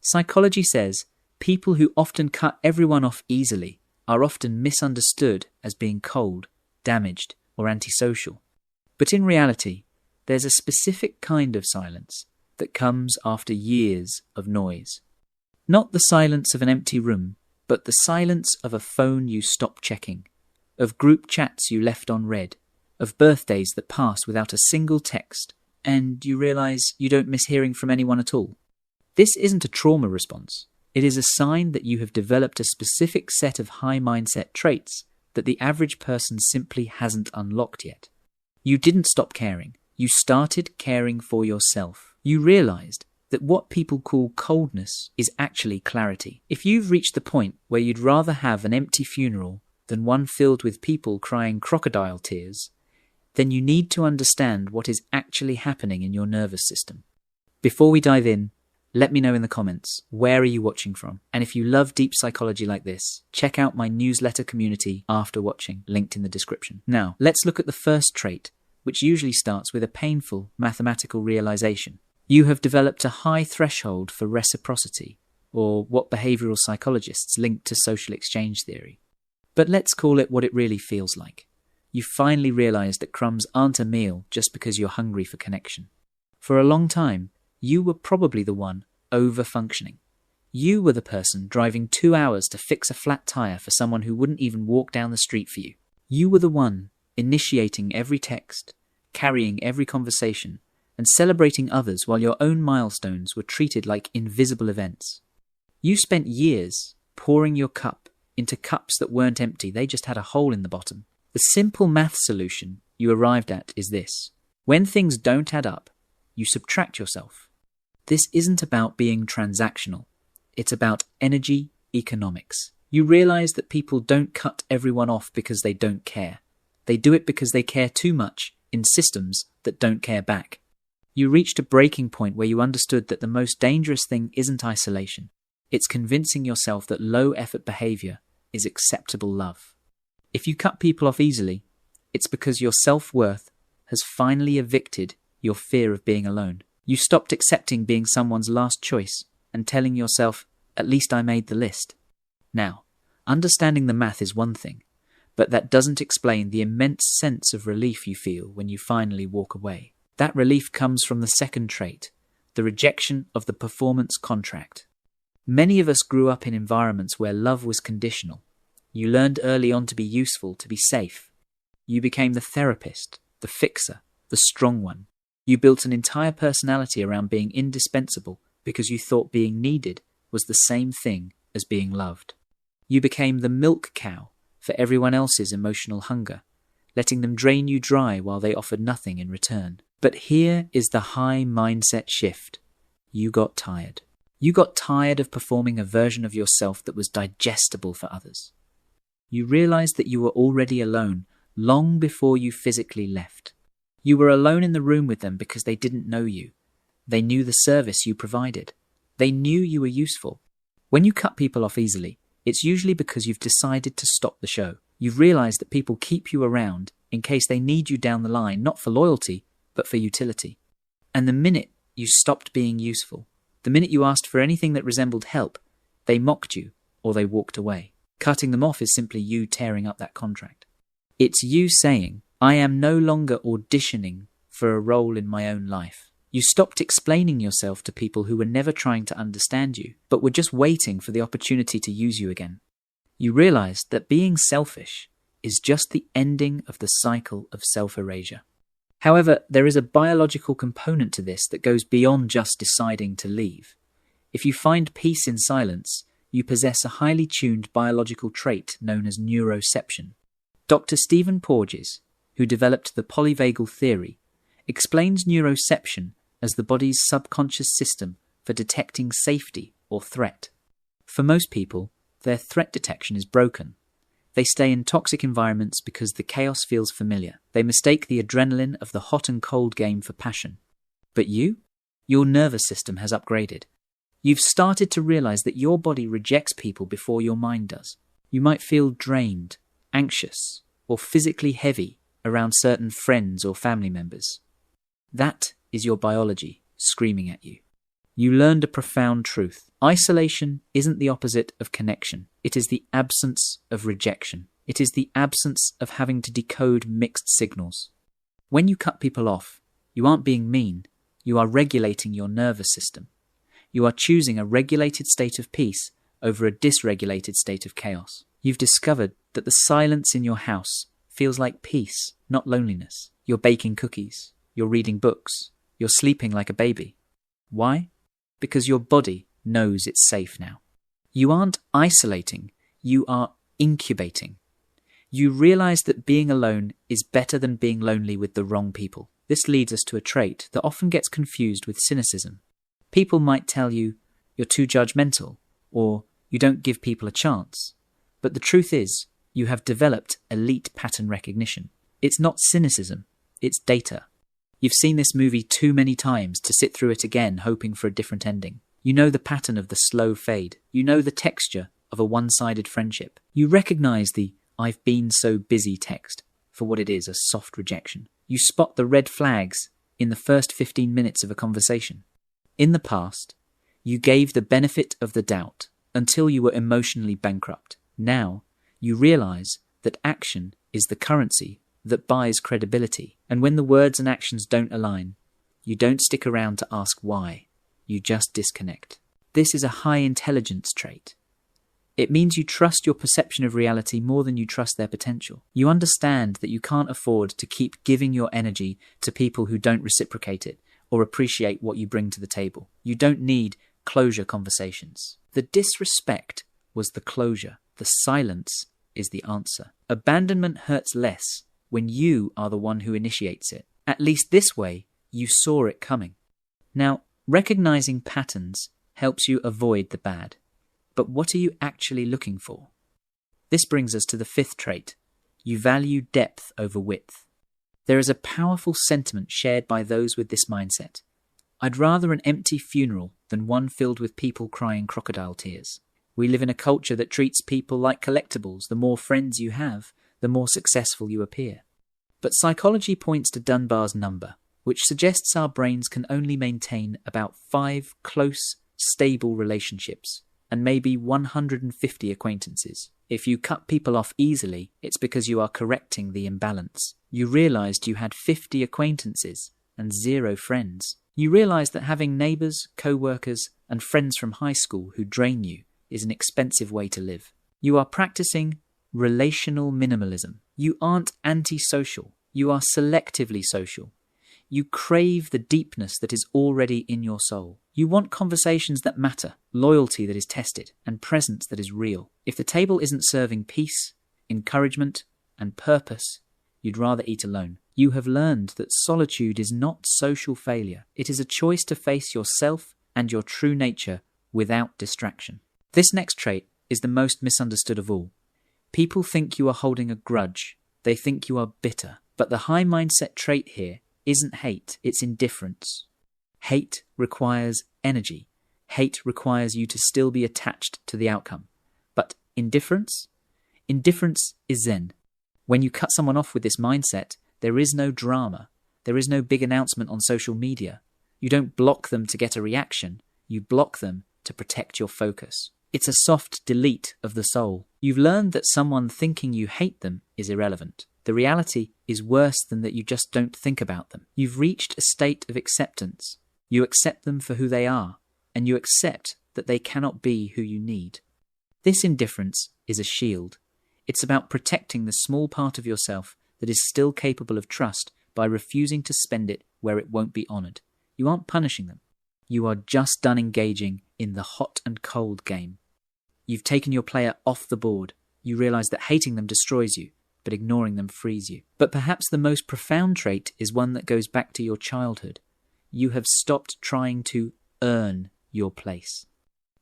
Psychology says people who often cut everyone off easily are often misunderstood as being cold, damaged, or antisocial. But in reality, there's a specific kind of silence that comes after years of noise. Not the silence of an empty room, but the silence of a phone you stopped checking, of group chats you left unread, of birthdays that pass without a single text, and you realize you don't miss hearing from anyone at all. This isn't a trauma response. It is a sign that you have developed a specific set of high mindset traits that the average person simply hasn't unlocked yet. You didn't stop caring. You started caring for yourself. You realized that what people call coldness is actually clarity. If you've reached the point where you'd rather have an empty funeral than one filled with people crying crocodile tears, then you need to understand what is actually happening in your nervous system. Before we dive in, let me know in the comments, where are you watching from? And if you love deep psychology like this, check out my newsletter community after watching, linked in the description. Now, let's look at the first trait, which usually starts with a painful mathematical realization. You have developed a high threshold for reciprocity, or what behavioral psychologists link to social exchange theory. But let's call it what it really feels like. You finally realized that crumbs aren't a meal just because you're hungry for connection. For a long time, you were probably the one over-functioning. You were the person driving 2 hours to fix a flat tire for someone who wouldn't even walk down the street for you. You were the one initiating every text, carrying every conversation, and celebrating others while your own milestones were treated like invisible events. You spent years pouring your cup into cups that weren't empty, they just had a hole in the bottom. The simple math solution you arrived at is this. When things don't add up, you subtract yourself. This isn't about being transactional. It's about energy economics. You realize that people don't cut everyone off because they don't care. They do it because they care too much in systems that don't care back. You reached a breaking point where you understood that the most dangerous thing isn't isolation. It's convincing yourself that low-effort behavior is acceptable love. If you cut people off easily, it's because your self-worth has finally evicted your fear of being alone. You stopped accepting being someone's last choice and telling yourself, at least I made the list. Now, understanding the math is one thing, but that doesn't explain the immense sense of relief you feel when you finally walk away. That relief comes from the second trait, the rejection of the performance contract. Many of us grew up in environments where love was conditional. You learned early on to be useful, to be safe. You became the therapist, the fixer, the strong one. You built an entire personality around being indispensable because you thought being needed was the same thing as being loved. You became the milk cow for everyone else's emotional hunger, letting them drain you dry while they offered nothing in return. But here is the high mindset shift. You got tired. You got tired of performing a version of yourself that was digestible for others. You realized that you were already alone long before you physically left. You were alone in the room with them because they didn't know you. They knew the service you provided. They knew you were useful. When you cut people off easily, it's usually because you've decided to stop the show. You've realized that people keep you around in case they need you down the line, not for loyalty, but for utility. And the minute you stopped being useful, the minute you asked for anything that resembled help, they mocked you or they walked away. Cutting them off is simply you tearing up that contract. It's you saying, I am no longer auditioning for a role in my own life. You stopped explaining yourself to people who were never trying to understand you, but were just waiting for the opportunity to use you again. You realized that being selfish is just the ending of the cycle of self-erasure. However, there is a biological component to this that goes beyond just deciding to leave. If you find peace in silence, you possess a highly tuned biological trait known as neuroception. Dr. Stephen Porges, who developed the polyvagal theory, explains neuroception as the body's subconscious system for detecting safety or threat. For most people, their threat detection is broken. They stay in toxic environments because the chaos feels familiar. They mistake the adrenaline of the hot and cold game for passion. But you? Your nervous system has upgraded. You've started to realize that your body rejects people before your mind does. You might feel drained, anxious, or physically heavy around certain friends or family members. That is your biology screaming at you. You learned a profound truth. Isolation isn't the opposite of connection. It is the absence of rejection. It is the absence of having to decode mixed signals. When you cut people off, you aren't being mean. You are regulating your nervous system. You are choosing a regulated state of peace over a dysregulated state of chaos. You've discovered that the silence in your house feels like peace, not loneliness. You're baking cookies. You're reading books. You're sleeping like a baby. Why? Because your body knows it's safe now. You aren't isolating. You are incubating. You realize that being alone is better than being lonely with the wrong people. This leads us to a trait that often gets confused with cynicism. People might tell you, you're too judgmental, or you don't give people a chance. But the truth is, you have developed elite pattern recognition. It's not cynicism, it's data. You've seen this movie too many times to sit through it again hoping for a different ending. You know the pattern of the slow fade. You know the texture of a one-sided friendship. You recognize the "I've been so busy" text for what it is, a soft rejection. You spot the red flags in the first 15 minutes of a conversation. In the past, you gave the benefit of the doubt until you were emotionally bankrupt. Now, you realize that action is the currency that buys credibility. And when the words and actions don't align, you don't stick around to ask why. You just disconnect. This is a high intelligence trait. It means you trust your perception of reality more than you trust their potential. You understand that you can't afford to keep giving your energy to people who don't reciprocate it or appreciate what you bring to the table. You don't need closure conversations. The disrespect was the closure. The silence is the answer. Abandonment hurts less when you are the one who initiates it. At least this way, you saw it coming. Now, recognizing patterns helps you avoid the bad. But what are you actually looking for? This brings us to the fifth trait. You value depth over width. There is a powerful sentiment shared by those with this mindset. I'd rather an empty funeral than one filled with people crying crocodile tears. We live in a culture that treats people like collectibles. The more friends you have, the more successful you appear. But psychology points to Dunbar's number, which suggests our brains can only maintain about 5 close, stable relationships and maybe 150 acquaintances. If you cut people off easily, it's because you are correcting the imbalance. You realized you had 50 acquaintances and 0 friends. You realized that having neighbors, co-workers, and friends from high school who drain you is an expensive way to live. You are practicing relational minimalism. You aren't antisocial. You are selectively social. You crave the deepness that is already in your soul. You want conversations that matter, loyalty that is tested, and presence that is real. If the table isn't serving peace, encouragement, and purpose, you'd rather eat alone. You have learned that solitude is not social failure. It is a choice to face yourself and your true nature without distraction. This next trait is the most misunderstood of all. People think you are holding a grudge. They think you are bitter. But the high mindset trait here isn't hate, it's indifference. Hate requires energy. Hate requires you to still be attached to the outcome. But indifference? Indifference is zen. When you cut someone off with this mindset, there is no drama. There is no big announcement on social media. You don't block them to get a reaction. You block them to protect your focus. It's a soft delete of the soul. You've learned that someone thinking you hate them is irrelevant. The reality is worse than that you just don't think about them. You've reached a state of acceptance. You accept them for who they are, and you accept that they cannot be who you need. This indifference is a shield. It's about protecting the small part of yourself that is still capable of trust by refusing to spend it where it won't be honoured. You aren't punishing them. You are just done engaging in the hot and cold game. You've taken your player off the board. You realise that hating them destroys you, but ignoring them frees you. But perhaps the most profound trait is one that goes back to your childhood. You have stopped trying to earn your place.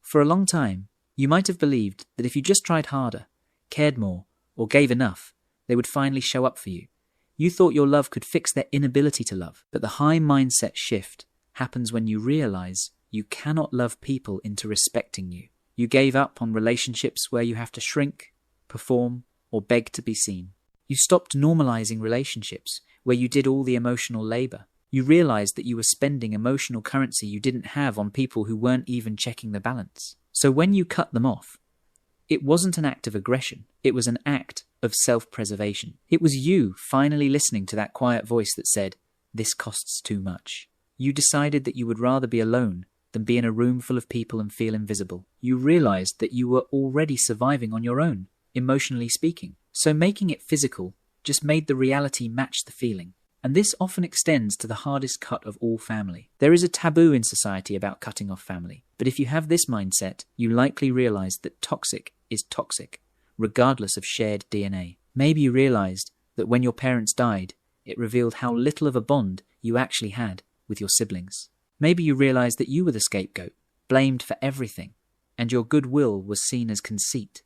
For a long time, you might have believed that if you just tried harder, cared more, or gave enough, they would finally show up for you. You thought your love could fix their inability to love. But the high mindset shift happens when you realise you cannot love people into respecting you. You gave up on relationships where you have to shrink, perform, or beg to be seen. You stopped normalizing relationships where you did all the emotional labor. You realized that you were spending emotional currency you didn't have on people who weren't even checking the balance. So when you cut them off, it wasn't an act of aggression. It was an act of self-preservation. It was you finally listening to that quiet voice that said, "This costs too much." You decided that you would rather be alone than be in a room full of people and feel invisible. You realized that you were already surviving on your own, emotionally speaking. So making it physical just made the reality match the feeling. And this often extends to the hardest cut of all family. There is a taboo in society about cutting off family. But if you have this mindset, you likely realize that toxic is toxic, regardless of shared DNA. Maybe you realized that when your parents died, it revealed how little of a bond you actually had with your siblings. Maybe you realized that you were the scapegoat, blamed for everything, and your goodwill was seen as conceit.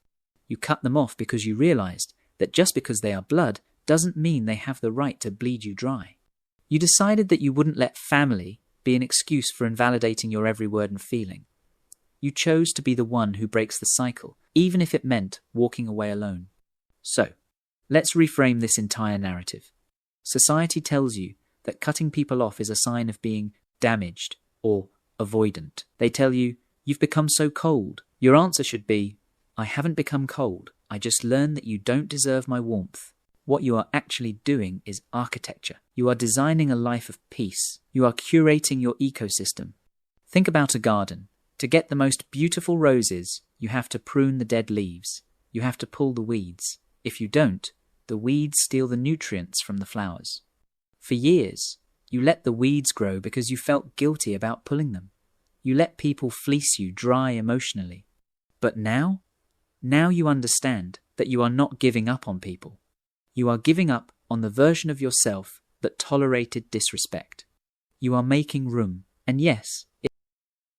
You cut them off because you realized that just because they are blood doesn't mean they have the right to bleed you dry. You decided that you wouldn't let family be an excuse for invalidating your every word and feeling. You chose to be the one who breaks the cycle, even if it meant walking away alone. So, let's reframe this entire narrative. Society tells you that cutting people off is a sign of being damaged or avoidant. They tell you, "You've become so cold." Your answer should be, "I haven't become cold. I just learned that you don't deserve my warmth." What you are actually doing is architecture. You are designing a life of peace. You are curating your ecosystem. Think about a garden. To get the most beautiful roses, you have to prune the dead leaves. You have to pull the weeds. If you don't, the weeds steal the nutrients from the flowers. For years, you let the weeds grow because you felt guilty about pulling them. You let people fleece you dry emotionally. But now you understand that you are not giving up on people. You are giving up on the version of yourself that tolerated disrespect. You are making room. And yes,